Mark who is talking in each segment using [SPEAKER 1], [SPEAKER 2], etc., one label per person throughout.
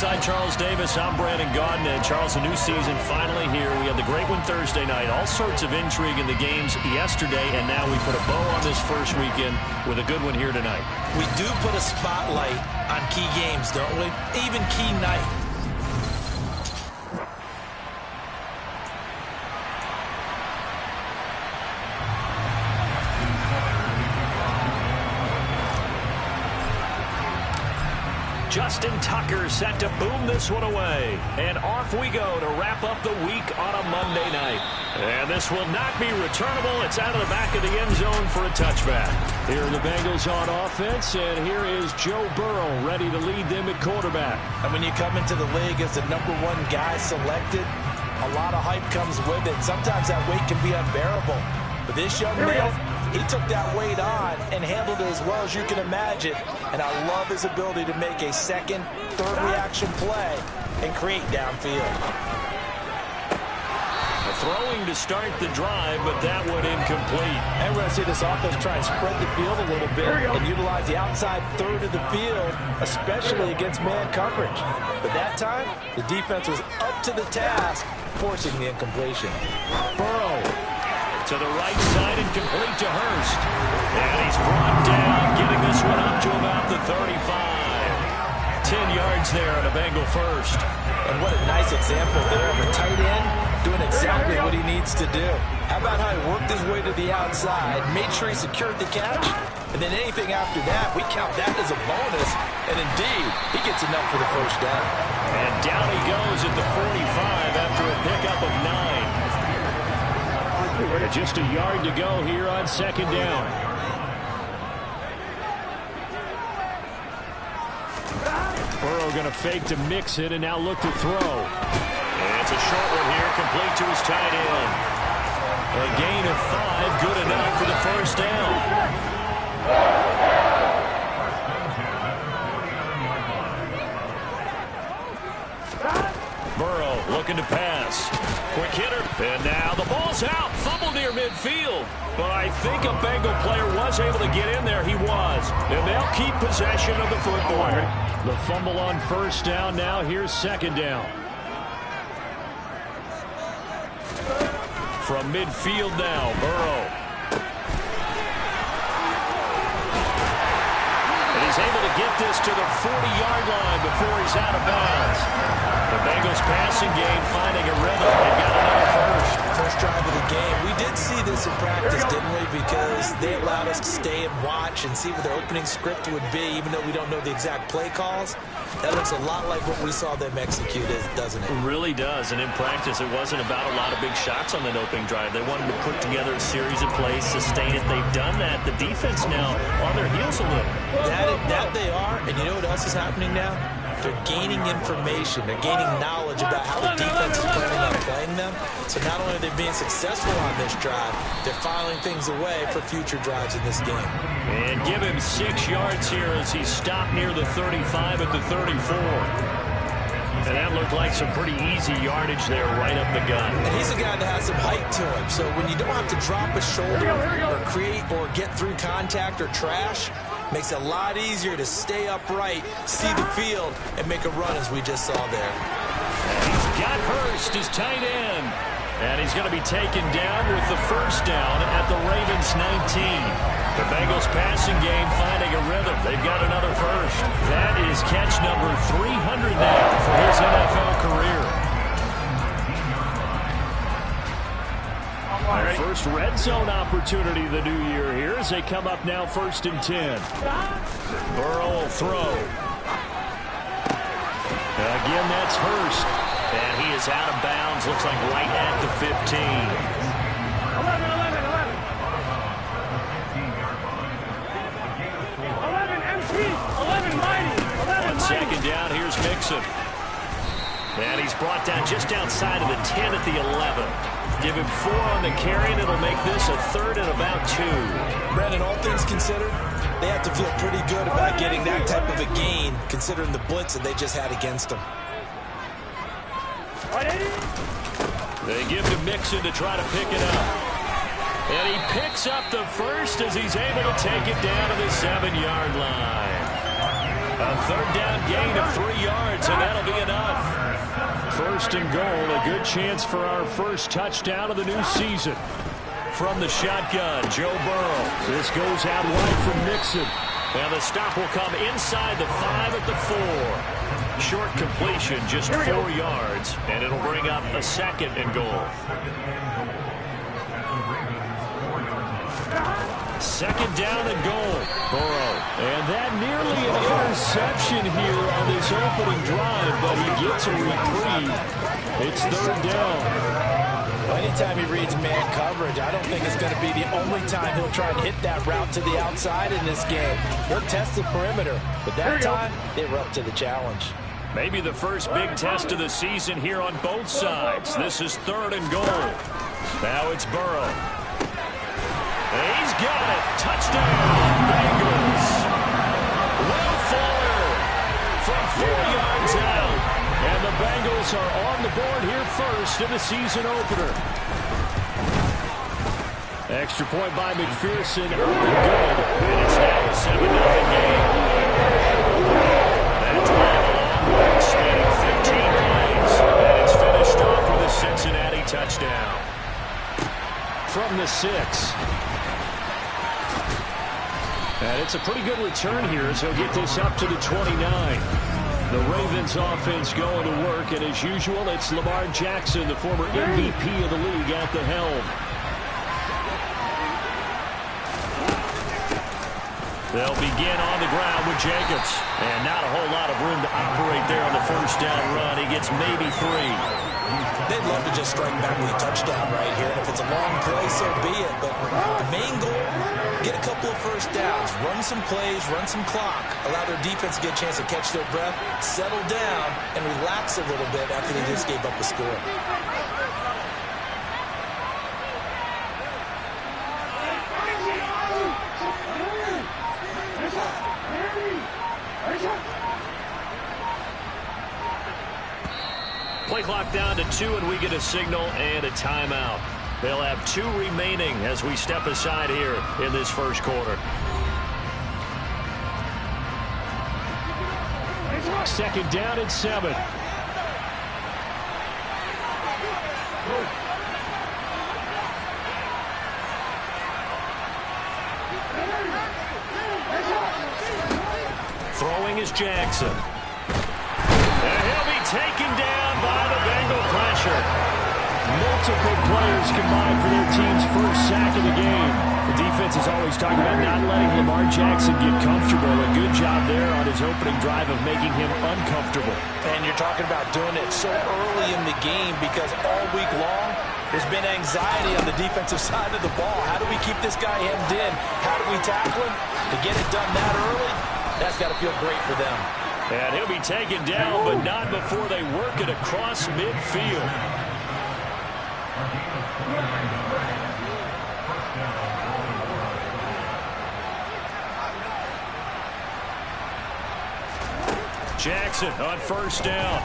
[SPEAKER 1] Alongside Charles Davis, I'm Brandon Gaudin. And Charles, a new season finally here. We had the great one Thursday night. All sorts of intrigue in the games yesterday, and now we put a bow on this first weekend with a good one here tonight.
[SPEAKER 2] We do put a spotlight on key games, don't we? Even key night.
[SPEAKER 1] Justin Tucker set to boom this one away. And off we go to wrap up the week on a Monday night. And this will not be returnable. It's out of the back of the end zone for a touchback. Here are the Bengals on offense, and here is Joe Burrow ready to lead them at quarterback.
[SPEAKER 2] And when you come into the league as the #1 guy selected, a lot of hype comes with it. Sometimes that weight can be unbearable. But this young man, he took that weight on and handled it as well as you can imagine. And I love his ability to make a second, third reaction play and create downfield.
[SPEAKER 1] Throwing to start the drive, but that one incomplete.
[SPEAKER 2] And we're going to see this offense try and spread the field a little bit and utilize the outside third of the field, especially against man coverage. But that time, the defense was up to the task, forcing the incompletion.
[SPEAKER 1] Burrow to the right side and complete to Hurst. And he's brought down, getting this one up to about the 35. 10 yards there on a Bengal first.
[SPEAKER 2] And what a nice example there of a tight end doing exactly what he needs to do. How about how he worked his way to the outside, made sure he secured the catch, and then anything after that, we count that as a bonus. And indeed, he gets enough for the first down.
[SPEAKER 1] And down he goes at the 45 after a pickup of 9. Just a yard to go here on second down. Burrow going to fake to mix it and now look to throw. And it's a short one here, complete to his tight end. A gain of 5, good enough for the first down. Burrow looking to pass. Quick hitter. And now the ball's out. Fumble near midfield. But I think a Bengal player was able to get in there. He was. And they'll keep possession of the football. The fumble on first down. Now here's second down. From midfield now, Burrow. And he's able to get this to the 40-yard line before he's out of bounds. The Bengals passing game finding a rhythm. They've got another first.
[SPEAKER 2] First drive of the game. We did see this in practice, didn't we? Because they allowed us to stay and watch and see what the opening script would be, even though we don't know the exact play calls. That looks a lot like what we saw them execute, doesn't it?
[SPEAKER 1] It really does. And in practice, it wasn't about a lot of big shots on that opening drive. They wanted to put together a series of plays, sustain it. They've done that. The defense now on their heels a little.
[SPEAKER 2] That they are. And you know what else is happening now? They're gaining information. They're gaining knowledge about how the defense is planning on playing them. So not only are they being successful on this drive, they're filing things away for future drives in this game.
[SPEAKER 1] And give him 6 yards here as he stopped near the 35 at the 34. And that looked like some pretty easy yardage there right up the gut.
[SPEAKER 2] And he's a guy that has some height to him. So when you don't have to drop a shoulder or create or get through contact or trash, makes it a lot easier to stay upright, see the field, and make a run as we just saw there.
[SPEAKER 1] He's got Hurst, his tight end. And he's going to be taken down with the first down at the Ravens 19. The Bengals passing game finding a rhythm. They've got another first. That is catch number 300 now for his NFL career. Our first red zone opportunity the new year here as they come up now 1st and 10. Burrow will throw. Again, that's Hurst. And he is out of bounds, looks like right at the 15. 11 mighty. On second down, here's Mixon. And he's brought down just outside of the 10 at the 11. Give him 4 on the carry, and it'll make this a 3rd and about 2.
[SPEAKER 2] Brandon, all things considered, they have to feel pretty good about getting that type of a gain, considering the blitz that they just had against them.
[SPEAKER 1] They give to Mixon to try to pick it up. And he picks up the first as he's able to take it down to the 7-yard line. A third down gain of 3 yards, and that'll be enough. First and goal, a good chance for our first touchdown of the new season. From the shotgun, Joe Burrow. This goes out wide from Mixon. And the stop will come inside the 5 at the 4. Short completion, just 4 yards, and it'll bring up a second and goal. Second down and goal. Burrow. And that nearly an interception here on this opening drive, but he gets a reprieve. It's third down.
[SPEAKER 2] Anytime he reads man coverage, I don't think it's going to be the only time he'll try and hit that route to the outside in this game. He'll test the perimeter, but that time, they were up to the challenge.
[SPEAKER 1] Maybe the first big test of the season here on both sides. This is third and goal. Now it's Burrow. He's got it. Touchdown, Bengals. Will Fuller from 4 yards out. And the Bengals are on the board here first in the season opener. Extra point by McPherson. Good. And it's now a 7-0 game. That drive along, spanning 15 plays. And it's finished off with a Cincinnati touchdown. From the 6. And it's a pretty good return here as he'll get this up to the 29. The Ravens offense going to work, and as usual, it's Lamar Jackson, the former MVP of the league, at the helm. They'll begin on the ground with Jacobs. And not a whole lot of room to operate there on the first down run. He gets maybe 3.
[SPEAKER 2] They'd love to just strike back with a touchdown right here. And if it's a long play, so be it. But the main goal, get a couple of first downs, run some plays, run some clock, allow their defense to get a chance to catch their breath, settle down, and relax a little bit after they just gave up a score.
[SPEAKER 1] Play clock down to 2, and we get a signal and a timeout. They'll have 2 remaining as we step aside here in this first quarter. Second down and 7. Throwing is Jackson. And he'll be taken down by the Bengal pressure. Multiple players combined for their team's first sack of the game. The defense is always talking about not letting Lamar Jackson get comfortable. A good job there on his opening drive of making him uncomfortable.
[SPEAKER 2] And you're talking about doing it so early in the game because all week long there's been anxiety on the defensive side of the ball. How do we keep this guy hemmed in? How do we tackle him? To get it done that early, that's got to feel great for them.
[SPEAKER 1] And he'll be taken down, but not before they work it across midfield. Jackson on first down.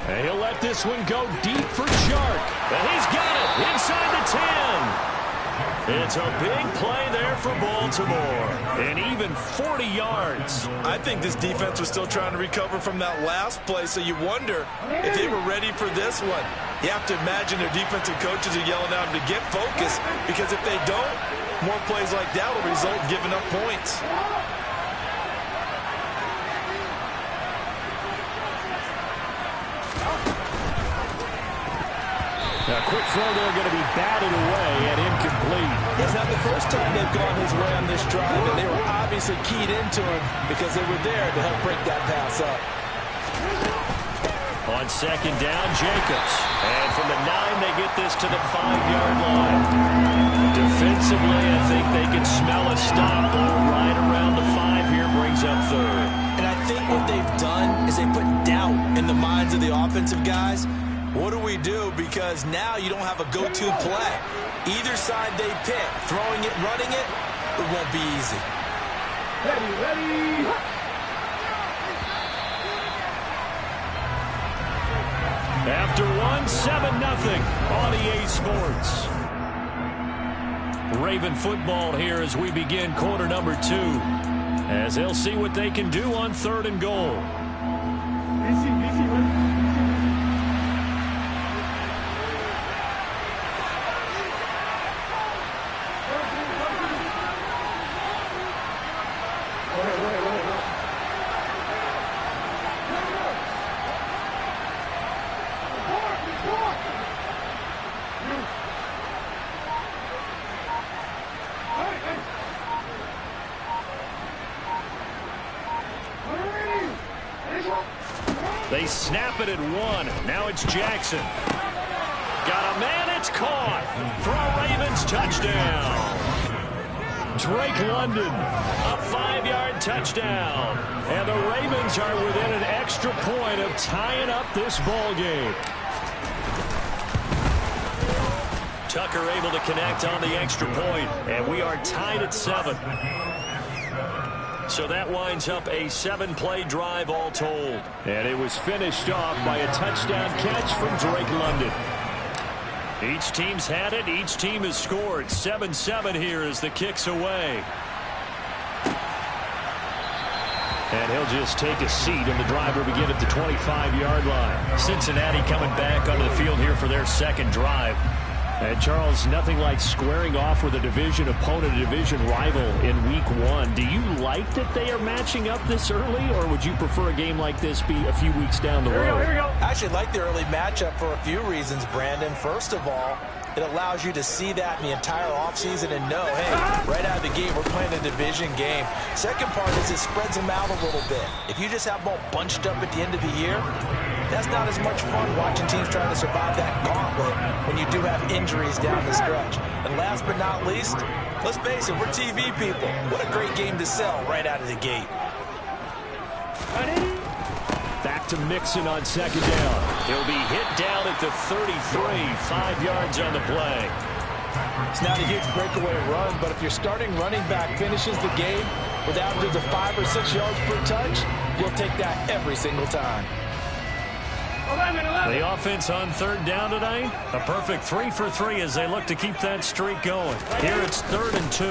[SPEAKER 1] And he'll let this one go deep for Chark. And he's got it inside the 10. It's a big play there for Baltimore. And even 40 yards.
[SPEAKER 3] I think this defense was still trying to recover from that last play, so you wonder if they were ready for this one. You have to imagine their defensive coaches are yelling at them to get focused, because if they don't, more plays like that will result in giving up points.
[SPEAKER 1] A quick throw there going to be batted away and incomplete.
[SPEAKER 2] It's not the first time they've gone his way on this drive, and they were obviously keyed into him because they were there to help break that pass up.
[SPEAKER 1] On second down, Jacobs. And from the 9, they get this to the 5-yard line. Defensively, I think they can smell a stop right around the 5 here, brings up third.
[SPEAKER 2] And I think what they've done is they put doubt in the minds of the offensive guys. What do we do? Because now you don't have a go-to play. Either side they pick, throwing it, running it, it won't be easy.
[SPEAKER 4] Ready.
[SPEAKER 1] After one, 7-0 on EA Sports. Raven football here as we begin quarter number 2. as they'll see what they can do on 3rd and goal. They snap it at 1. Now it's Jackson. Got a man. It's caught. For a Ravens touchdown. Drake London, a 5-yard touchdown. And the Ravens are within an extra point of tying up this ball game. Tucker able to connect on the extra point, and we are tied at 7. So that winds up a 7-play drive all told. And it was finished off by a touchdown catch from Drake London. Each team's had it. Each team has scored. 7-7 here as the kick's away. And he'll just take a seat, and the drive will begin at the 25-yard line. Cincinnati coming back onto the field here for their second drive. And Charles, nothing like squaring off with a division opponent, a division rival in week 1. Do you like that they are matching up this early, or would you prefer a game like this be a few weeks down the road?
[SPEAKER 2] Here we go. I actually like the early matchup for a few reasons, Brandon. First of all, it allows you to see that in the entire offseason and know, hey, right out of the gate, we're playing a division game. Second part is it spreads them out a little bit. If you just have them all bunched up at the end of the year, that's not as much fun watching teams trying to survive that gauntlet when you do have injuries down the stretch. And last but not least, let's face it, we're TV people. What a great game to sell right out of the gate.
[SPEAKER 1] Back to Mixon on second down. He'll be hit down at the 33, 5 yards on the play.
[SPEAKER 2] It's not a huge breakaway run, but if your starting running back finishes the game with averages of 5 or 6 yards per touch, you'll take that every single time.
[SPEAKER 1] 11. The offense on 3rd down tonight, a perfect 3 for 3 as they look to keep that streak going. Here it's 3rd and 2.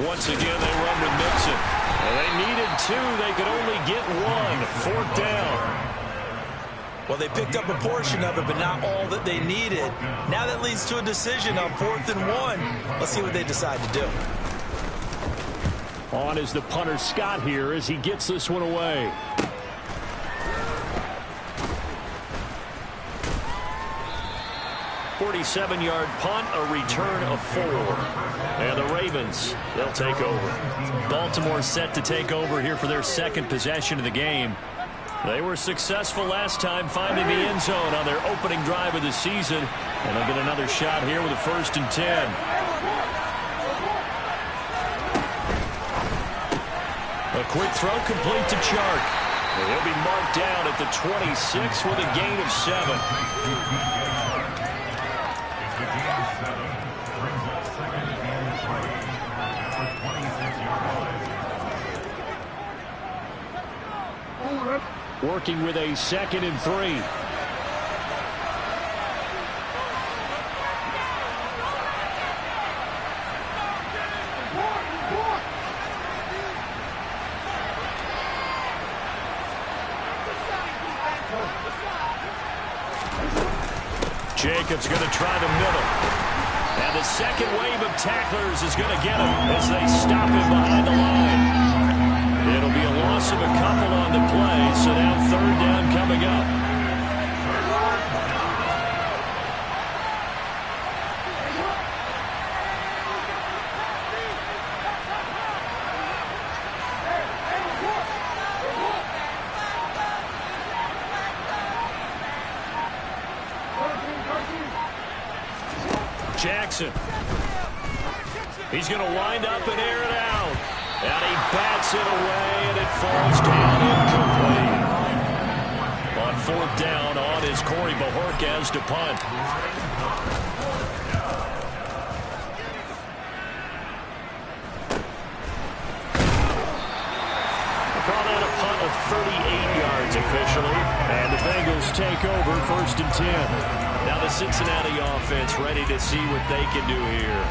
[SPEAKER 1] Once again, they run with Mixon. And they needed 2. They could only get 1. 4th down.
[SPEAKER 2] Well, they picked up a portion of it, but not all that they needed. Now that leads to a decision on 4th and 1. Let's see what they decide to do.
[SPEAKER 1] On is the punter Scott here as he gets this one away. 47-yard punt, a return of 4. And the Ravens, they'll take over. Baltimore set to take over here for their second possession of the game. They were successful last time finding the end zone on their opening drive of the season. And they'll get another shot here with a 1st and 10. A quick throw complete to Chark. And he'll be marked down at the 26 with a gain of 7. Working with a 2nd and 3. Jacobs going to try the middle. And the second wave of tacklers is going to get him as they stop him behind the line. It'll be a loss of a couple on the play, so now 3rd down coming up. Jackson. He's going to wind up and air it out. And he bats it away, and it falls down incomplete. On 4th down, on is Corey Bajorquez to punt. Call that a punt of 38 yards officially. And the Bengals take over 1st and 10. Now the Cincinnati offense ready to see what they can do here.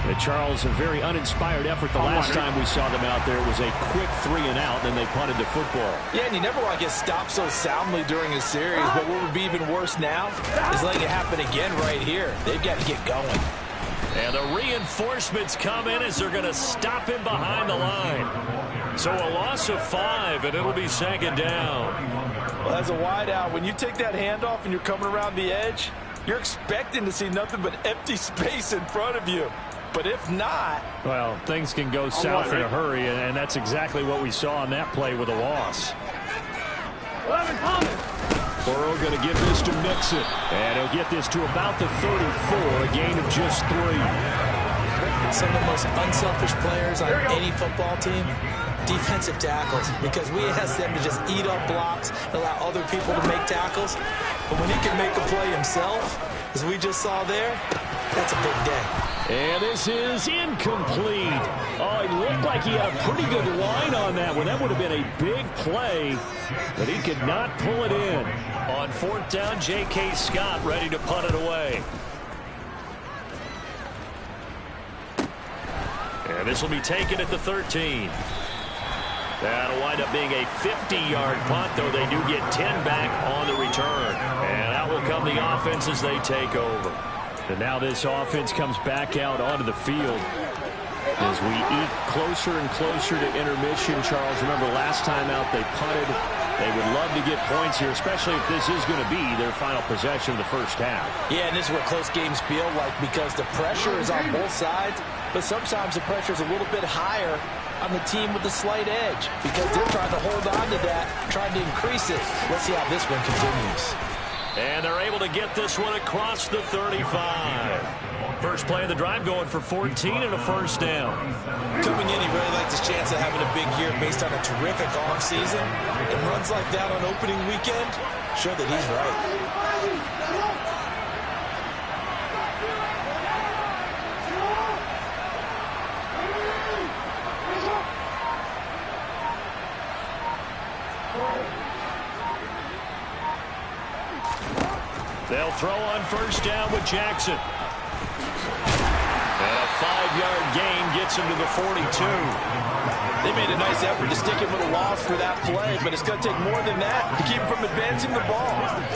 [SPEAKER 1] And Charles, a very uninspired effort the last time we saw them out there. It was a quick 3-and-out, then they punted the football.
[SPEAKER 2] Yeah, and you never want to get stopped so soundly during a series, but what would be even worse now is letting it happen again right here. They've got to get going.
[SPEAKER 1] And the reinforcements come in as they're going to stop him behind the line. So a loss of 5, and it'll be 2nd down.
[SPEAKER 3] Well, as a wideout, when you take that handoff and you're coming around the edge, you're expecting to see nothing but empty space in front of you. But if not...
[SPEAKER 1] Well, things can go south in a hurry, and that's exactly what we saw on that play with a loss. Burrow going to give this to Mixon. And he'll get this to about the 34, a gain of just 3.
[SPEAKER 2] Some of the most unselfish players on any football team, defensive tackles, because we ask them to just eat up blocks and allow other people to make tackles. But when he can make a play himself, as we just saw there, that's a big day.
[SPEAKER 1] And this is incomplete. Oh, it looked like he had a pretty good line on that one. That would have been a big play, but he could not pull it in. On 4th down, J.K. Scott ready to punt it away. And this will be taken at the 13. That'll wind up being a 50-yard punt, though they do get 10 back on the return. And out will come the offense as they take over. And now this offense comes back out onto the field as we eat closer and closer to intermission. Charles, remember last time out they punted. They would love to get points here, especially if this is going to be their final possession of the first half.
[SPEAKER 2] Yeah, and this is what close games feel like because the pressure is on both sides, but sometimes the pressure is a little bit higher on the team with the slight edge because they're trying to hold on to that, trying to increase it. Let's see how this one continues.
[SPEAKER 1] And they're able to get this one across the 35. First play of the drive going for 14 and a first down.
[SPEAKER 2] Coming in, he really likes his chance of having a big year based on a terrific offseason. And runs like that on opening weekend show that he's right.
[SPEAKER 1] They'll throw on first down with Jackson. And a 5-yard gain gets him to the 42.
[SPEAKER 2] They made a nice effort to stick him with a loss for that play, but it's going to take more than that to keep him from advancing the ball.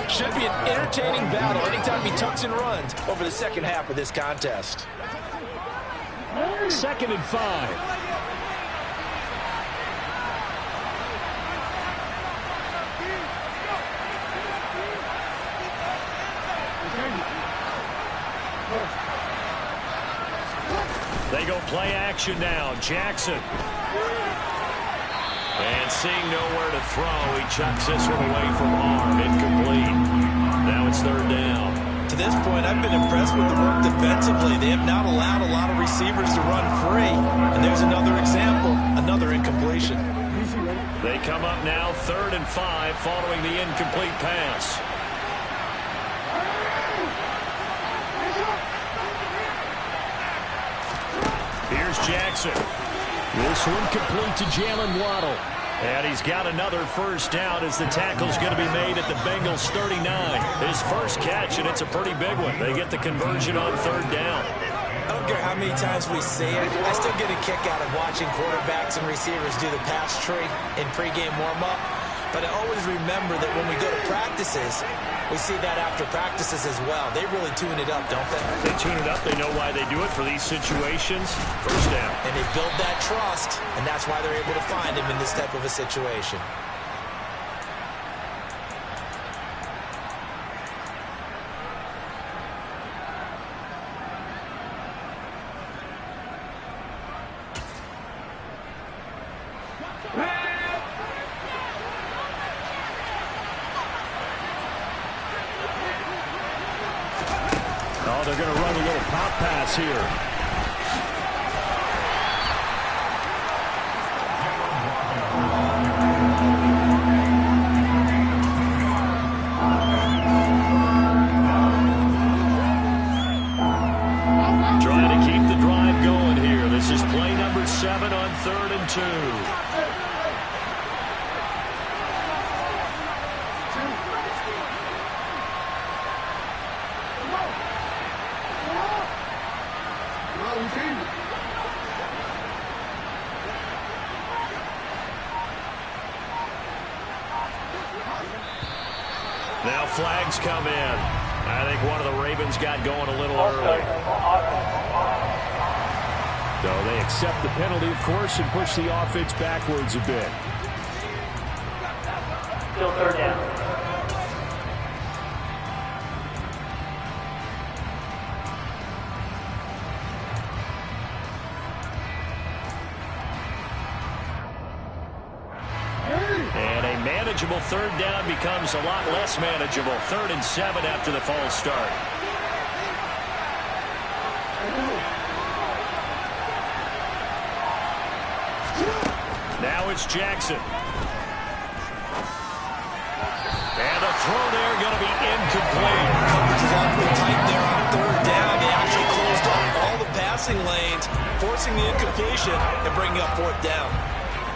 [SPEAKER 2] Should be an entertaining battle anytime he tucks and runs over the second half of this contest.
[SPEAKER 1] 2nd and 5. They go play action now. Jackson. And seeing nowhere to throw, he chucks this one away from arm. Incomplete. Now it's 3rd down.
[SPEAKER 2] To this point, I've been impressed with the work defensively. They have not allowed a lot of receivers to run free. And there's another example, another incompletion.
[SPEAKER 1] They come up now 3rd and 5 following the incomplete pass. Here's Jackson. This one complete to Jalen Waddle. And he's got another first down as the tackle's going to be made at the Bengals 39. His first catch, and it's a pretty big one. They get the conversion on 3rd down.
[SPEAKER 2] I don't care how many times we see it. I still get a kick out of watching quarterbacks and receivers do the pass tree in pregame warm-up. But I always remember that when we go to practices, we see that after practices as well. They really tune it up, don't they?
[SPEAKER 1] They tune it up. They know why they do it for these situations. First down.
[SPEAKER 2] And they build that trust, and that's why they're able to find him in this type of a situation.
[SPEAKER 1] Oh, they're going to run a little pop pass here. Trying to keep the drive going here. This is play number 7 on 3rd and 2. Now flags come in. I think one of the Ravens got going a little early. So they accept the penalty, of course, and push the offense backwards a bit.
[SPEAKER 4] Still third down.
[SPEAKER 1] And a manageable third down becomes a lot less manageable. 3rd and 7 after the false start. Now it's Jackson. And a throw there going to be incomplete.
[SPEAKER 3] Coverage is awfully tight there on 3rd down. They actually closed off all the passing lanes, forcing the incompletion and bringing up 4th down.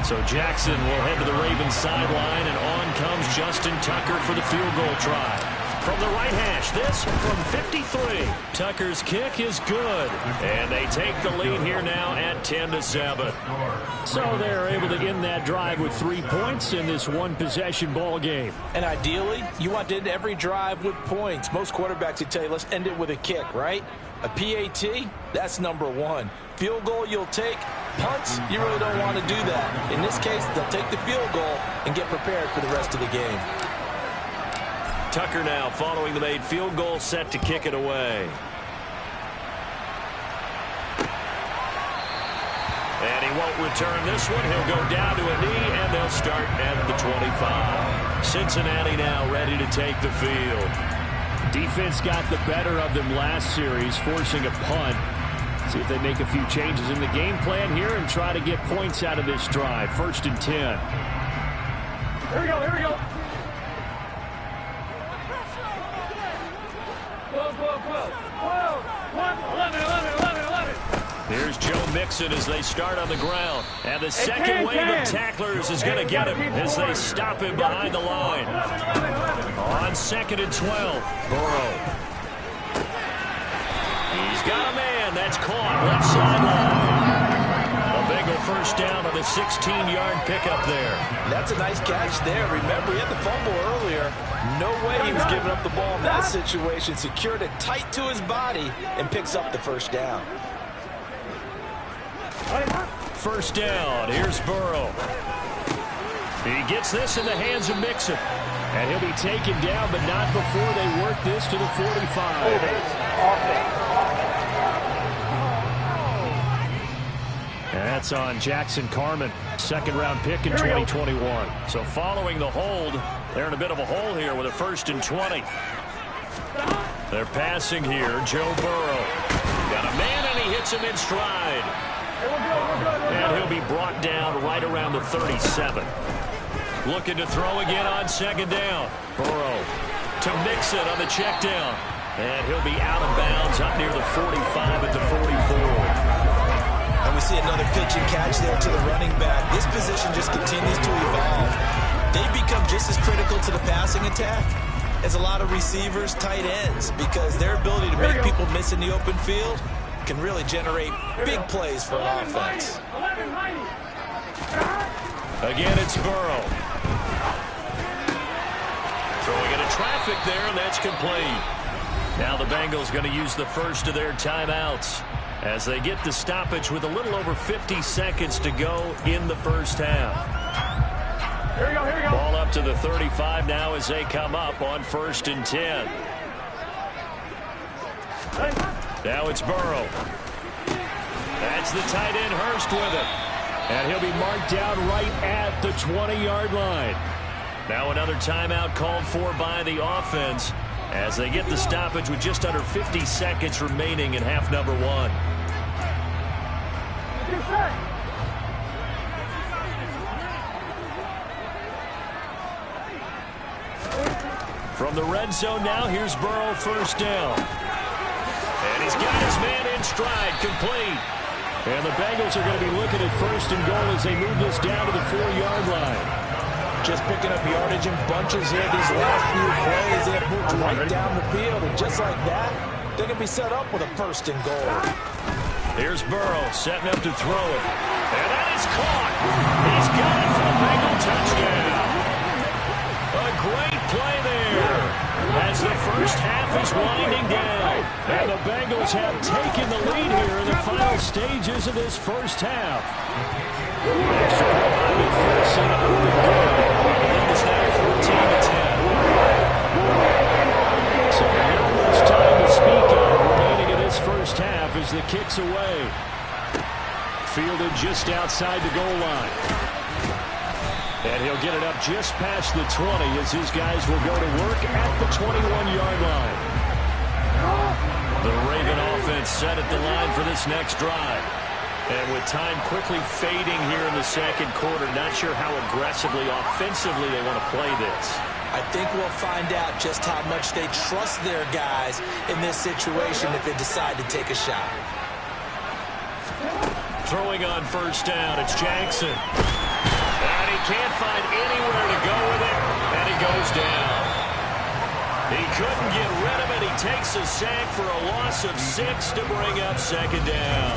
[SPEAKER 1] So Jackson will head to the Ravens sideline, and on comes Justin Tucker for the field goal try. From the right hash, this from 53. Tucker's kick is good, and they take the lead here now at 10-7. So they're able to end that drive with 3 points in this one-possession ball game.
[SPEAKER 2] And ideally, you want to end every drive with points. Most quarterbacks would tell you, let's end it with a kick, right? A PAT, that's number 1. Field goal you'll take. Punts, you really don't want to do that. In this case, they'll take the field goal and get prepared for the rest of the game.
[SPEAKER 1] Tucker now following the made field goal, set to kick it away. And he won't return this one. He'll go down to a knee, and they'll start at the 25. Cincinnati now ready to take the field. Defense got the better of them last series, forcing a punt. See if they make a few changes in the game plan here and try to get points out of this drive. 1st and 10.
[SPEAKER 4] Here we go, here we go.
[SPEAKER 1] Here's Joe Mixon as they start on the ground. And the second wave of tacklers is going to get him as they stop him behind the line. On 2nd and 12, Burrow. He's got a man. That's caught left sideline. A Bengal first down on the 16-yard pickup there.
[SPEAKER 2] That's a nice catch there. Remember, he had the fumble earlier. No way he was giving up the ball in that situation. Secured it tight to his body and picks up the first down.
[SPEAKER 1] First down. Here's Burrow. He gets this in the hands of Mixon. And he'll be taken down, but not before they work this to the 45. That's on Jackson Carman, 2nd-round pick in 2021. So following the hold, they're in a bit of a hole here with a 1st and 20. They're passing here. Joe Burrow. Got a man, and he hits him in stride. And he'll be brought down right around the 37. Looking to throw again on 2nd down. Burrow to Mixon on the check down. And he'll be out of bounds up near the 45 at the 44.
[SPEAKER 2] And we see another pitch and catch there to the running back. This position just continues to evolve. They become just as critical to the passing attack as a lot of receivers, tight ends, because their ability to make people miss in the open field can really generate big plays for an offense.
[SPEAKER 1] Again, it's Burrow. Throwing into traffic there, and that's complete. Now the Bengals going to use the first of their timeouts as they get the stoppage with a little over 50 seconds to go in the first half.
[SPEAKER 4] Here we go, here we go.
[SPEAKER 1] Ball up to the 35 now as they come up on 1st and 10. Now it's Burrow. That's the tight end Hurst with it. And he'll be marked down right at the 20-yard line. Now another timeout called for by the offense as they get the stoppage with just under 50 seconds remaining in half number 1. From the red zone now, here's Burrow, 1st down. And he's got his man in stride, complete. And the Bengals are going to be looking at 1st and goal as they move this down to the 4-yard line.
[SPEAKER 2] Just picking up yardage in bunches here these last few plays. They have moved right down the field, and just like that, they're going to be set up with a 1st and goal.
[SPEAKER 1] Here's Burrow setting up to throw it. And that is caught. He's got it for the Bengal touchdown. A great play there. Chargers have taken the lead here in the final stages of this first half. Extra point by McPherson up and good. Lead is now 14-10. So not much time to speak of remaining in this first half as the kick's away. Fielded just outside the goal line. And he'll get it up just past the 20 as his guys will go to work at the 21-yard line. The Raven offense set at the line for this next drive. And with time quickly fading here in the second quarter, not sure how aggressively, offensively they want to play this.
[SPEAKER 2] I think we'll find out just how much they trust their guys in this situation if they decide to take a shot.
[SPEAKER 1] Throwing on first down, it's Jackson. And he can't find anywhere to go with it, and he goes down. He couldn't get rid of it. He takes a sack for a loss of 6 to bring up second down.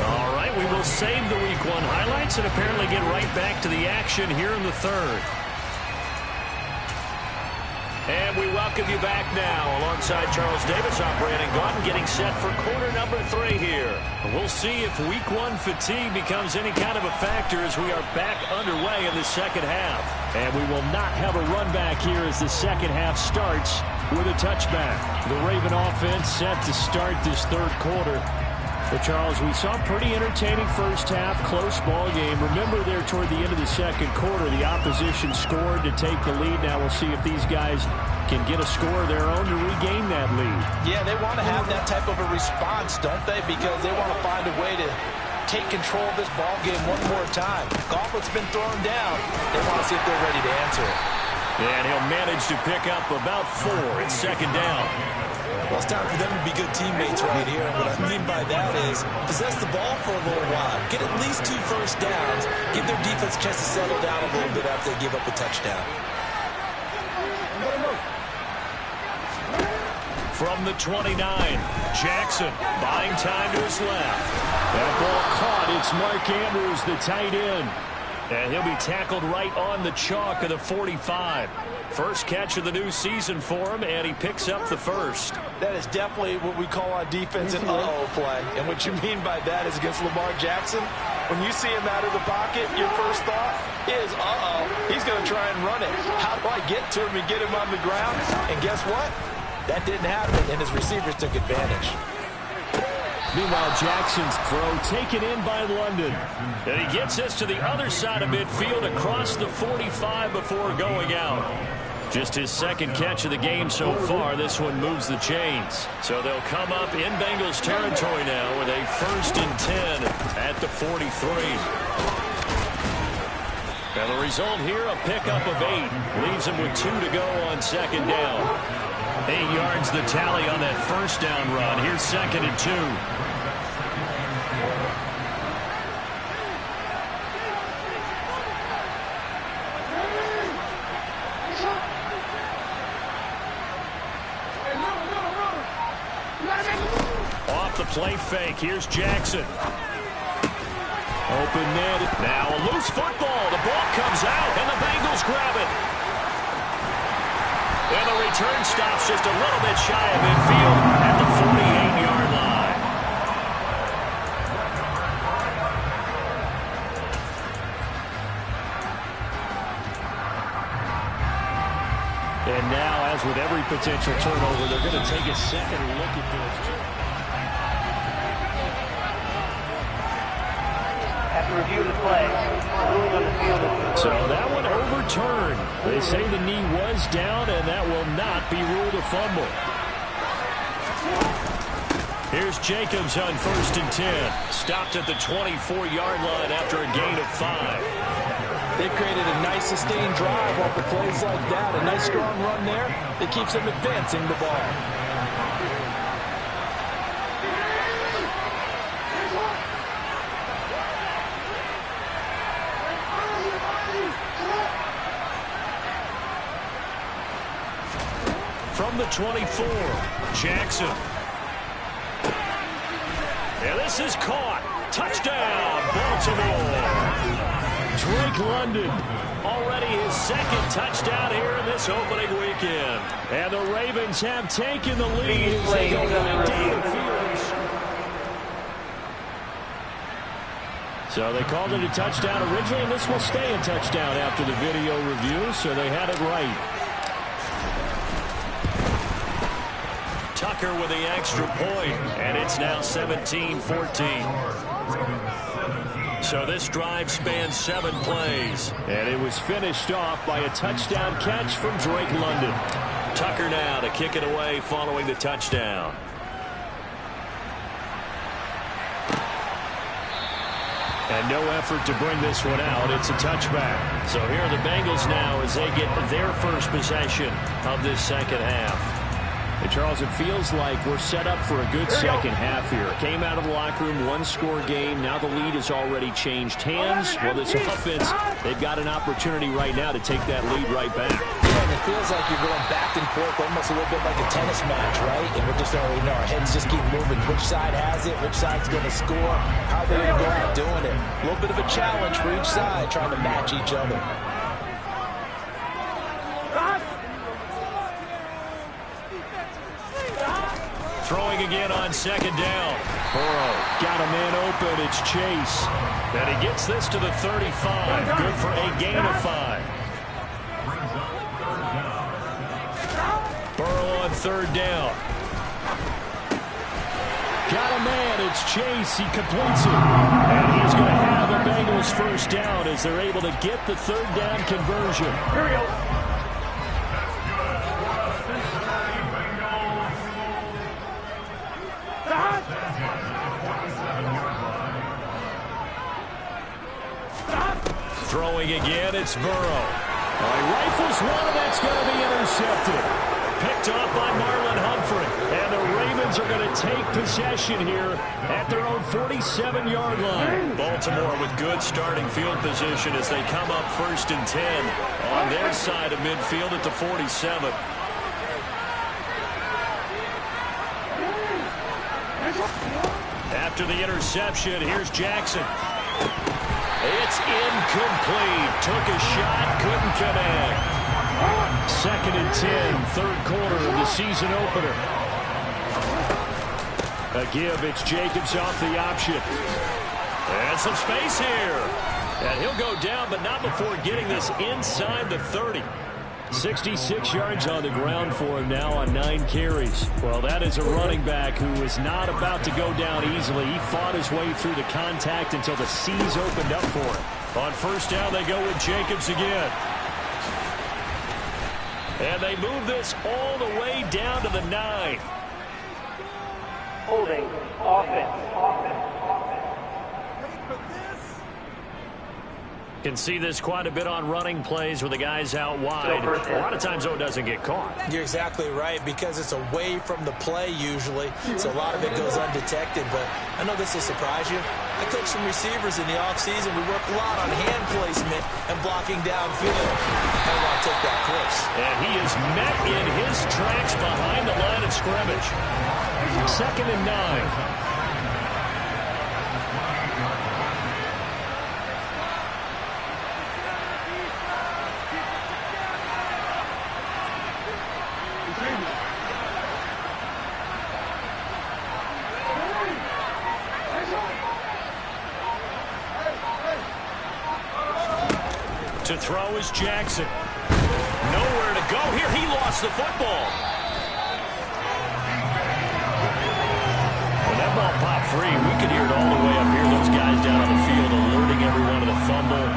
[SPEAKER 1] All right, we will save the Week 1 highlights and apparently get right back to the action here in the third. And we welcome you back now alongside Charles Davis. I'm Brandon Gaudin getting set for quarter number 3 here. We'll see if Week 1 fatigue becomes any kind of a factor as we are back underway in the second half. And we will not have a run back here as the second half starts with a touchback. The Raven offense set to start this third quarter. But, Charles, we saw a pretty entertaining first half, close ball game. Remember there toward the end of the second quarter, the opposition scored to take the lead. Now we'll see if these guys can get a score of their own to regain that lead.
[SPEAKER 2] Yeah, they want to have that type of a response, don't they? Because they want to find a way to take control of this ball game one more time. Gauntlet's been thrown down. They want to see if they're ready to answer it.
[SPEAKER 1] And he'll manage to pick up about 4 in second down.
[SPEAKER 2] Well, it's time for them to be good teammates right here. And what I mean by that is possess the ball for a little while. Get at least 2 first downs. Give their defense a chance to settle down a little bit after they give up a touchdown.
[SPEAKER 1] From the 29, Jackson buying time to his left. That ball caught. It's Mark Andrews, the tight end. And he'll be tackled right on the chalk of the 45. First catch of the new season for him, and he picks up the first.
[SPEAKER 2] That is definitely what we call on defense an uh-oh play. And what you mean by that is against Lamar Jackson, when you see him out of the pocket, your first thought is, uh-oh, he's going to try and run it. How do I get to him and get him on the ground? And guess what? That didn't happen, and his receivers took advantage.
[SPEAKER 1] Meanwhile, Jackson's throw taken in by London. And he gets us to the other side of midfield across the 45 before going out. Just his second catch of the game so far. This one moves the chains. So they'll come up in Bengals territory now with a 1st and 10 at the 43. And the result here, a pickup of 8. Leaves him with 2 to go on second down. 8 yards the tally on that first down run. Here's 2nd and 2. Off the play fake. Here's Jackson. Open net. Now a loose football. The ball comes out, and the Bengals grab it. And the return stops just a little bit shy of midfield at the 48-yard line. And now, as with every potential turnover, they're going to take a second look at this.
[SPEAKER 4] After review of the play, ruling on the field.
[SPEAKER 1] So that one overturned. They say the knee was down, and that will not be ruled a fumble. Here's Jacobs on 1st and 10. Stopped at the 24-yard line after a gain of 5.
[SPEAKER 2] They've created a nice sustained drive off the plays like that. A nice strong run there that keeps them advancing the ball.
[SPEAKER 1] From the 24, Jackson. And this is caught. Touchdown, Baltimore. Drake London, already his second touchdown here in this opening weekend. And the Ravens have taken the lead as they go right down the field. So they called it a touchdown originally, and this will stay a touchdown after the video review, so they had it right. Tucker with the extra point, and it's now 17-14. So this drive spans 7 plays. And it was finished off by a touchdown catch from Drake London. Tucker now to kick it away following the touchdown. And no effort to bring this one out. It's a touchback. So here are the Bengals now as they get their first possession of this second half. Hey, Charles, it feels like we're set up for a good second half here. Came out of the locker room, 1-score game. Now the lead has already changed hands. Well, this offense, they've got an opportunity right now to take that lead right back.
[SPEAKER 2] Yeah, and it feels like you're going back and forth almost a little bit like a tennis match, right? And we're just already know our heads just keep moving. Which side has it? Which side's going to score? How they're going to go out doing it. A little bit of a challenge for each side, trying to match each other.
[SPEAKER 1] Throwing again on second down. Burrow got a man open. It's Chase. And he gets this to the 35. Good for a gain of 5. Burrow on third down. Got a man. It's Chase. He completes it. And he's going to have the Bengals first down as they're able to get the third down conversion. Here we go. Throwing again, it's Burrow. Well, he rifles one, and that's going to be intercepted. Picked off by Marlon Humphrey. And the Ravens are going to take possession here at their own 47-yard line. Baltimore with good starting field position as they come up 1st and 10 on their side of midfield at the 47. After the interception, here's Jackson. It's incomplete. Took a shot, couldn't connect. 2nd and 10, third quarter of the season opener. A give, it's Jacobs off the option. And some space here. And he'll go down, but not before getting this inside the 30. 66 yards on the ground for him now on 9 carries. Well, that is a running back who is not about to go down easily. He fought his way through the contact until the seas opened up for him. On first down, they go with Jacobs again. And they move this all the way down to the 9.
[SPEAKER 4] Holding, offense.
[SPEAKER 1] Can see this quite a bit on running plays with the guys out wide. A lot of times, though, it doesn't get caught.
[SPEAKER 2] You're exactly right, because it's away from the play usually, so a lot of it goes undetected. But I know this will surprise you. I coach some receivers in the offseason. We work a lot on hand placement and blocking downfield. I don't want to take that course.
[SPEAKER 1] And he is met in his tracks behind the line of scrimmage. 2nd and 9. To throw is Jackson. Nowhere to go here. He lost the football. When that ball popped free, we could hear it all the way up here. Those guys down on the field alerting everyone of the fumble.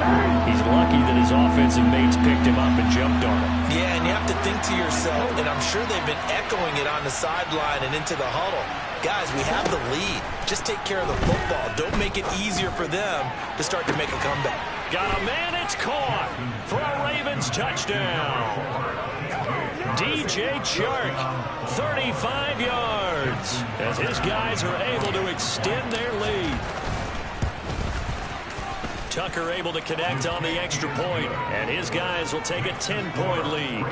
[SPEAKER 1] He's lucky that his offensive mates picked him up and jumped on him.
[SPEAKER 2] Yeah, and you have to think to yourself, and I'm sure they've been echoing it on the sideline and into the huddle. Guys, we have the lead. Just take care of the football. Don't make it easier for them to start to make a comeback.
[SPEAKER 1] Got a man, it's caught for a Ravens touchdown. DJ Chark, 35 yards, as his guys are able to extend their lead. Tucker able to connect on the extra point, and his guys will take a 10-point lead.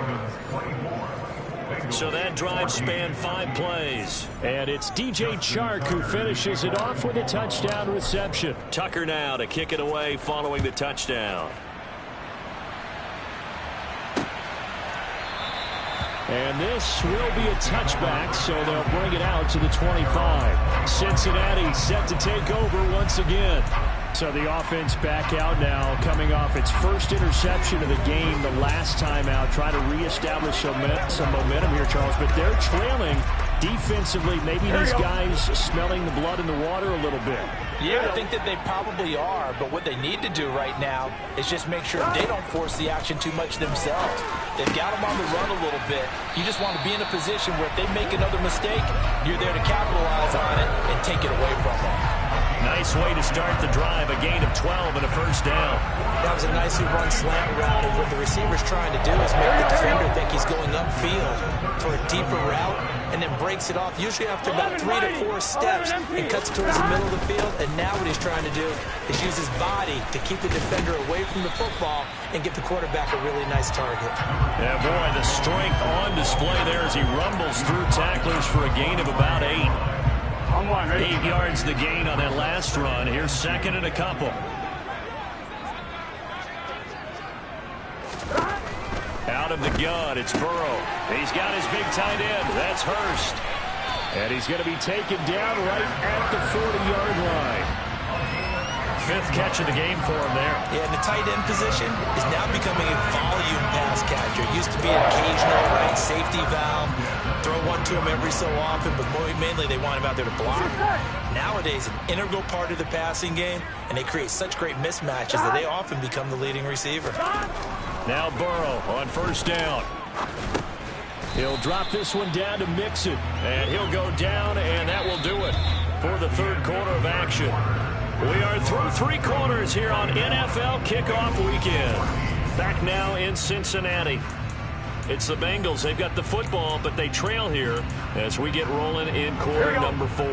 [SPEAKER 1] So that drive spanned 5 plays. And it's DJ Chark who finishes it off with a touchdown reception. Tucker now to kick it away following the touchdown. And this will be a touchback, so they'll bring it out to the 25. Cincinnati set to take over once again. So the offense back out now, coming off its first interception of the game the last time out, trying to reestablish some momentum here, Charles. But they're trailing defensively. Maybe these guys smelling the blood in the water a little bit.
[SPEAKER 2] Yeah, I think that they probably are, but what they need to do right now is just make sure they don't force the action too much themselves. They've got them on the run a little bit. You just want to be in a position where if they make another mistake, you're there to capitalize on it and take it away from them.
[SPEAKER 1] Nice way to start the drive, a gain of 12 and a first down.
[SPEAKER 2] That was a nicely run slant route, and what the receiver's trying to do is make the defender think he's going upfield for a deeper route, and then breaks it off, usually after about 3 to 4 steps, and cuts towards the middle of the field. And now what he's trying to do is use his body to keep the defender away from the football and give the quarterback a really nice target.
[SPEAKER 1] Yeah, boy, the strength on display there as he rumbles through tacklers for a gain of about 8. 8 yards the gain on that last run. Here's second and a couple. Out of the gun, it's Burrow. He's got his big tight end. That's Hurst. And he's going to be taken down right at the 40-yard line. 5th catch of the game for him there.
[SPEAKER 2] Yeah, and the tight end position is now becoming a volume pass catcher. It used to be an occasional right safety valve. Throw one to him every so often, but mainly they want him out there to block. Nowadays, an integral part of the passing game, and they create such great mismatches that they often become the leading receiver.
[SPEAKER 1] Now Burrow on first down. He'll drop this one down to Mixon, and he'll go down, and that will do it for the third quarter of action. We are through 3 quarters here on NFL Kickoff Weekend. Back now in Cincinnati. It's the Bengals. They've got the football, but they trail here as we get rolling in quarter number 4.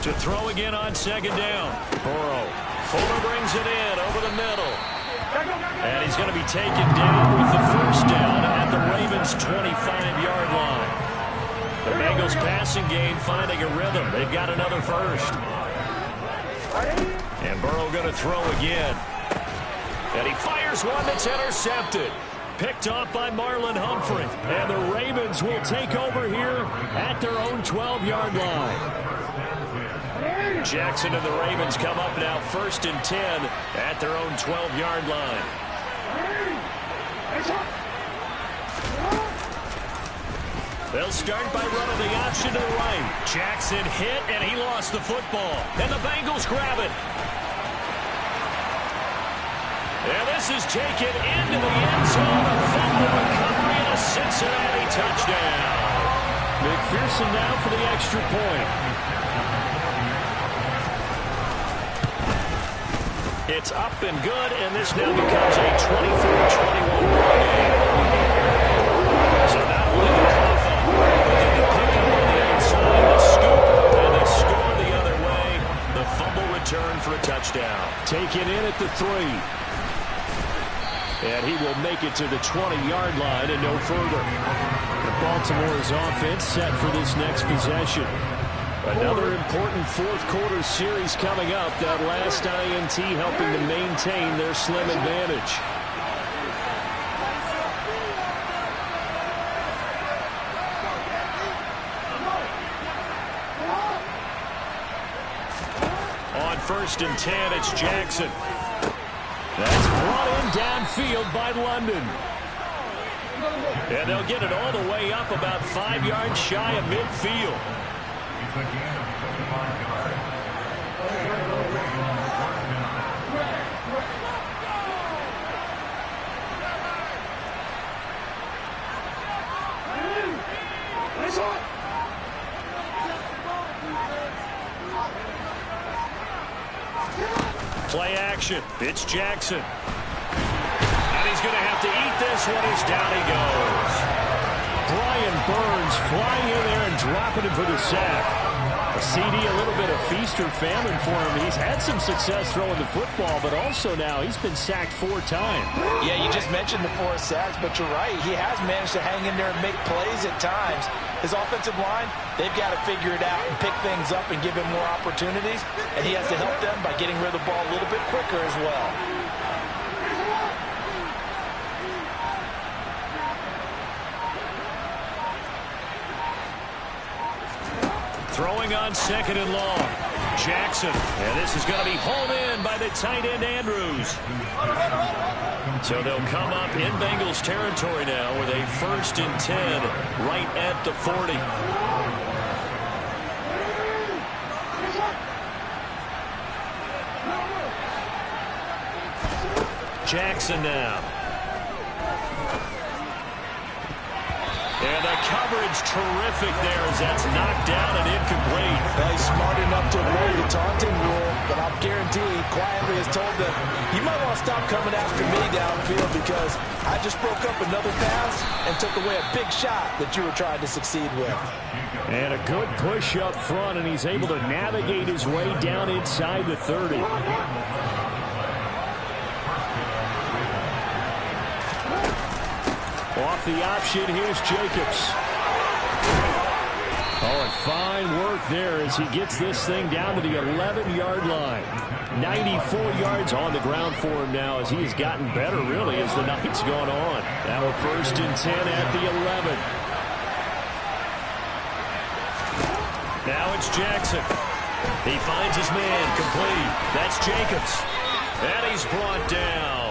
[SPEAKER 1] To throw again on second down. Burrow. Fuller brings it in over the middle. And he's going to be taken down with the first down at the Ravens' 25-yard line. The Bengals passing game finding a rhythm. They've got another first. And Burrow going to throw again. And he fires one that's intercepted. Picked off by Marlon Humphrey. And the Ravens will take over here at their own 12-yard line. Jackson and the Ravens come up now 1st and 10 at their own 12-yard line. They'll start by running the option to the right. Jackson hit, and he lost the football. And the Bengals grab it. And this is taken into the end zone. A fumble recovery and a Cincinnati touchdown. McPherson now for the extra point. It's up and good, and this now becomes a 24-21 game. So not only the cough up, but then the pick up on the outside, the scoop, and the score the other way. The fumble return for a touchdown. Taken in at the 3. And he will make it to the 20-yard line and no further. Baltimore's offense set for this next possession. Another important fourth quarter series coming up. That last INT helping to maintain their slim advantage. On 1st and 10, it's Jackson. That's brought in downfield by London. And they'll get it all the way up about 5 yards shy of midfield. Play action. It's Jackson. And he's going to have to eat this one as down he goes. Brian Burns flying in there and dropping him for the sack. A CD, a little bit of feast Mr. Famine for him. He's had some success throwing the football, but also now he's been sacked 4 times.
[SPEAKER 2] Yeah, you just mentioned the 4 sacks, but you're right. He has managed to hang in there and make plays at times. His offensive line, they've got to figure it out and pick things up and give him more opportunities, and he has to help them by getting rid of the ball a little bit quicker as well.
[SPEAKER 1] Throwing on 2nd and long. Jackson. And this is going to be hauled in by the tight end, Andrews. So they'll come up in Bengals territory now with a 1st and 10 right at the 40. Jackson now. And the coverage terrific there as that's knocked down and incomplete.
[SPEAKER 2] Well, he's smart enough to avoid the taunting rule, but I'll guarantee he quietly has told them, you might want to stop coming after me downfield because I just broke up another pass and took away a big shot that you were trying to succeed with.
[SPEAKER 1] And a good push up front, and he's able to navigate his way down inside the 30. Off the option, here's Jacobs. Oh, and fine work there as he gets this thing down to the 11-yard line. 94 yards on the ground for him now as he has gotten better, really, as the night's gone on. Now a 1st and 10 at the 11. Now it's Jackson. He finds his man complete. That's Jacobs. And he's brought down.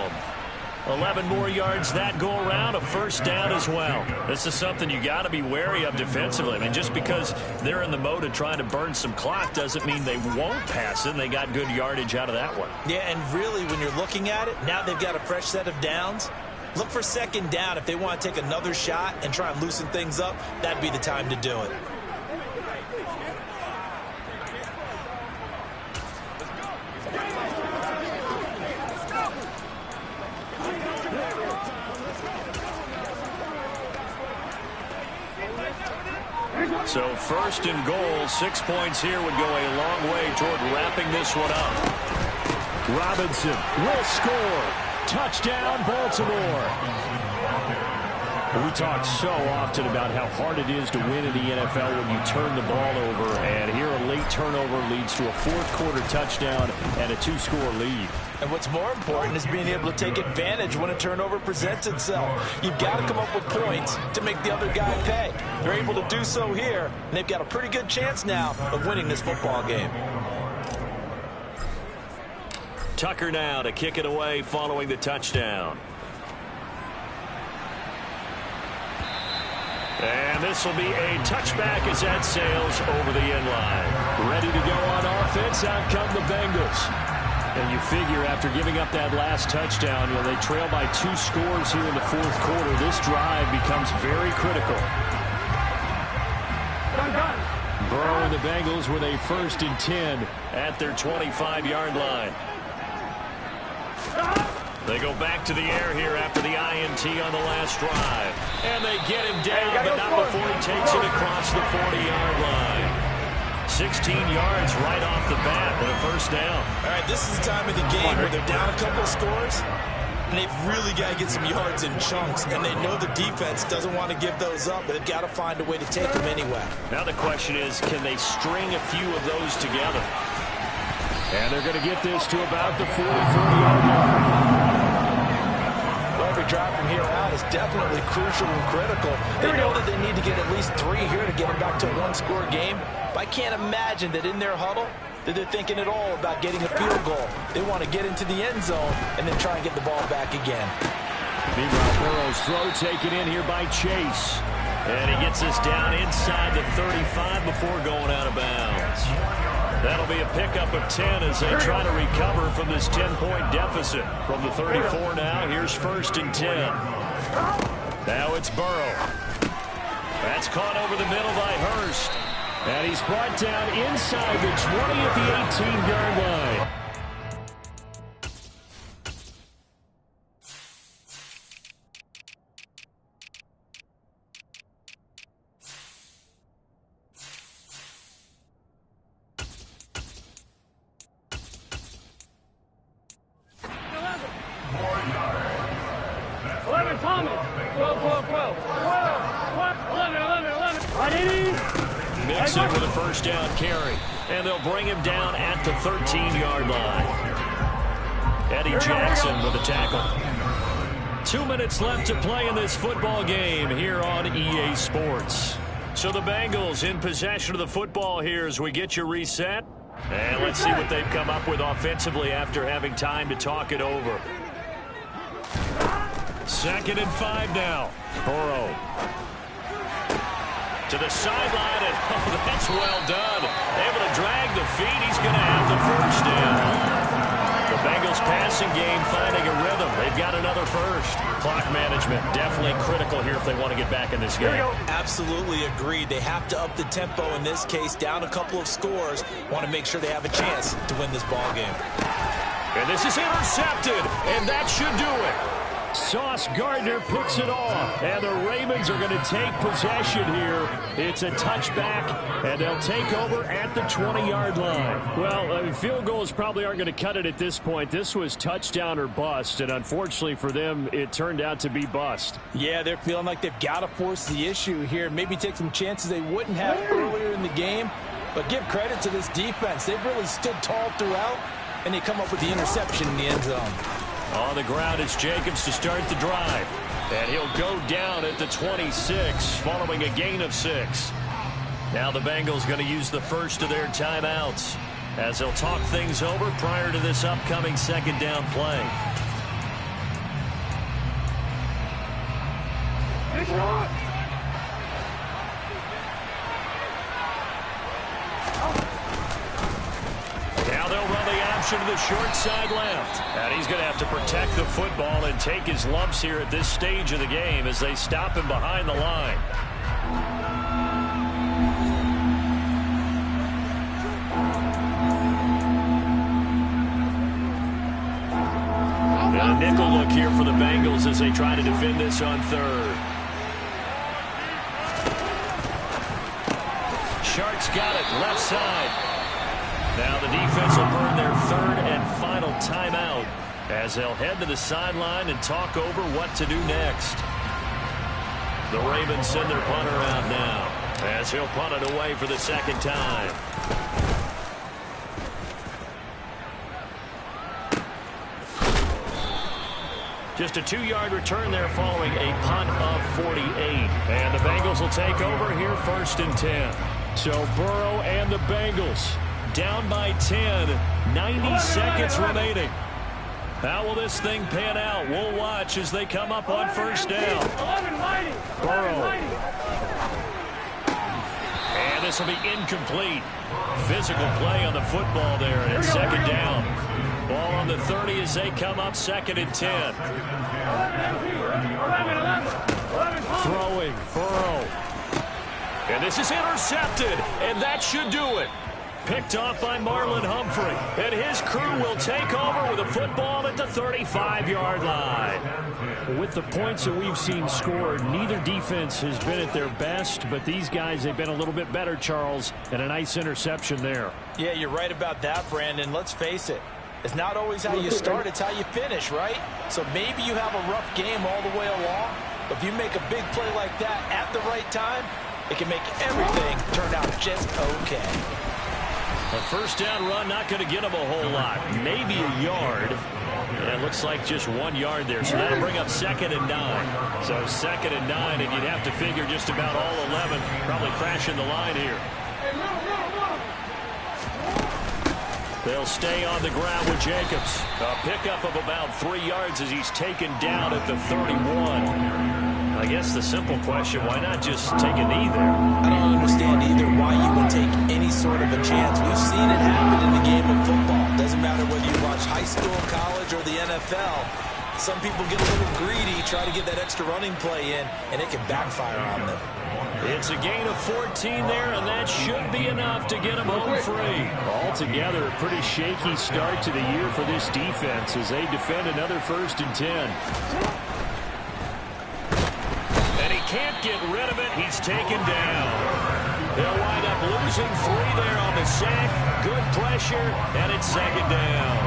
[SPEAKER 1] 11 more yards that go around, a 1st down as well. This is something you got to be wary of defensively. I mean, just because they're in the mode of trying to burn some clock doesn't mean they won't pass it, and they got good yardage out of that one.
[SPEAKER 2] Yeah, and really, when you're looking at it, now they've got a fresh set of downs. Look for 2nd down. If they want to take another shot and try and loosen things up, that'd be the time to do it.
[SPEAKER 1] So 1st and goal, 6 points here would go a long way toward wrapping this one up. Robinson will score. Touchdown, Baltimore. We talk so often about how hard it is to win in the NFL when you turn the ball over, and here a late turnover leads to a 4th-quarter touchdown and a 2-score lead.
[SPEAKER 2] And what's more important is being able to take advantage when a turnover presents itself. You've got to come up with points to make the other guy pay. They're able to do so here, and they've got a pretty good chance now of winning this football game.
[SPEAKER 1] Tucker now to kick it away following the touchdown. And this will be a touchback as that sails over the end line. Ready to go on offense. Out come the Bengals. And you figure after giving up that last touchdown, when they trail by 2 scores here in the 4th quarter, this drive becomes very critical. Burrow and the Bengals with a 1st and 10 at their 25-yard line. They go back to the air here after the INT on the last drive. And they get him down, but not before he takes it across the 40-yard line. 16 yards right off the bat and a 1st down.
[SPEAKER 2] All right, this is the time of the game where they're down a couple of scores, and they've really got to get some yards in chunks, and they know the defense doesn't want to give those up, but they've got to find a way to take them anyway. Now
[SPEAKER 1] the question is, can they string a few of those together? And they're going to get this to about the 44-yard line.
[SPEAKER 2] Every drive from here out is definitely crucial and critical. They know that they need to get at least 3 here to get them back to a 1-score game. But I can't imagine that in their huddle that they're thinking at all about getting a field goal. They want to get into the end zone and then try and get the ball back again.
[SPEAKER 1] Meanwhile, Burrow's throw taken in here by Chase. And he gets us down inside the 35 before going out of bounds. That'll be a pickup of 10 as they try to recover from this 10-point deficit. From the 34 now, here's 1st and 10. Now it's Burrow. That's caught over the middle by Hurst. And he's brought down inside the 20 at the 18-yard line. Mixon with a first down carry. And they'll bring him down at the 13-yard line. Eddie Jackson with a tackle. 2 minutes left to play in this football game here on EA Sports. So the Bengals in possession of the football here as we get you reset. And let's see what they've come up with offensively after having time to talk it over. 2nd and 5 now. Burrow. To the sideline, and oh, that's well done. Able to drag the feet. He's going to have the first down. The Bengals passing game finding a rhythm. They've got another first. Clock management definitely critical here if they want to get back in this game.
[SPEAKER 2] Absolutely agreed. They have to up the tempo in this case, down a couple of scores. Want to make sure they have a chance to win this ball game.
[SPEAKER 1] And this is intercepted, and that should do it. Sauce Gardner picks it off, and the Ravens are going to take possession here. It's a touchback, and they'll take over at the 20-yard line. Well, I mean, field goals probably aren't going to cut it at this point. This was touchdown or bust, and unfortunately for them, it turned out to be bust.
[SPEAKER 2] Yeah, they're feeling like they've got to force the issue here, maybe take some chances they wouldn't have earlier in the game. But give credit to this defense. They've really stood tall throughout, and they come up with the interception in the end zone.
[SPEAKER 1] On the ground is Jacobs to start the drive. And he'll go down at the 26 following a gain of 6. Now the Bengals going to use the first of their timeouts as they'll talk things over prior to this upcoming 2nd down play. Now they'll run the option to the short side left. And he's going to have to protect the football and take his lumps here at this stage of the game as they stop him behind the line. And a nickel look here for the Bengals as they try to defend this on 3rd. Shark's got it, left side. Now the defense will burn their 3rd and final timeout as they'll head to the sideline and talk over what to do next. The Ravens send their punter out now as he'll punt it away for the 2nd time. Just a 2-yard return there following a punt of 48. And the Bengals will take over here 1st and 10. So Burrow and the Bengals down by 10, 90 seconds remaining. How will this thing pan out? We'll watch as they come up on 1st down. Burrow. And this will be incomplete. Physical play on the football there, and it's 2nd down. Ball on the 30 as they come up 2nd and 10. Throwing, Burrow. And this is intercepted, and that should do it. Picked off by Marlon Humphrey. And his crew will take over with a football at the 35-yard line. With the points that we've seen scored, neither defense has been at their best, but these guys, they've been a little bit better, Charles, and a nice interception there.
[SPEAKER 2] Yeah, you're right about that, Brandon. Let's face it. It's not always how you start, it's how you finish, right? So maybe you have a rough game all the way along, but if you make a big play like that at the right time, it can make everything turn out just okay.
[SPEAKER 1] A 1st down run, not going to get him a whole lot. Maybe a yard. And it looks like just 1 yard there. So that'll bring up 2nd and 9. So 2nd and 9, and you'd have to figure just about all 11 probably crashing the line here. They'll stay on the ground with Jacobs. A pickup of about 3 yards as he's taken down at the 31. I guess the simple question, why not just take a knee there?
[SPEAKER 2] I don't understand either why you would take any sort of a chance. We've seen it happen in the game of football. Doesn't matter whether you watch high school, college, or the NFL. Some people get a little greedy, try to get that extra running play in, and it can backfire on them.
[SPEAKER 1] It's a gain of 14 there, and that should be enough to get them home free. Altogether, a pretty shaky start to the year for this defense as they defend another 1st and 10. Can't get rid of it. He's taken down. They'll wind up losing 3 there on the sack. Good pressure, and it's 2nd down.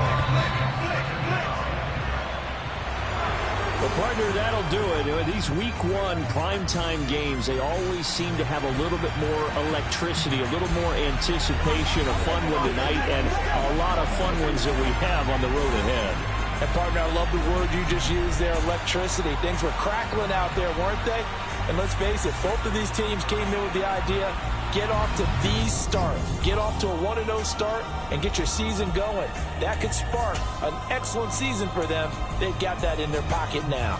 [SPEAKER 1] Well, partner, that'll do it. These Week 1 primetime games, they always seem to have a little bit more electricity, a little more anticipation, a fun one tonight, and a lot of fun ones that we have on the road ahead.
[SPEAKER 2] And, partner, I love the word you just used there, electricity. Things were crackling out there, weren't they? And let's face it, both of these teams came in with the idea, get off to the start. Get off to a 1-0 start and get your season going. That could spark an excellent season for them. They've got that in their pocket now.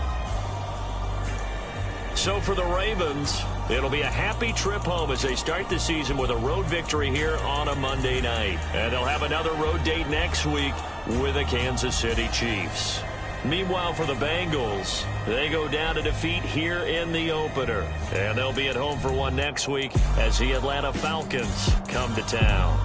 [SPEAKER 1] So for the Ravens, it'll be a happy trip home as they start the season with a road victory here on a Monday night. And they'll have another road date next week with the Kansas City Chiefs. Meanwhile, for the Bengals, they go down to defeat here in the opener. And they'll be at home for one next week as the Atlanta Falcons come to town.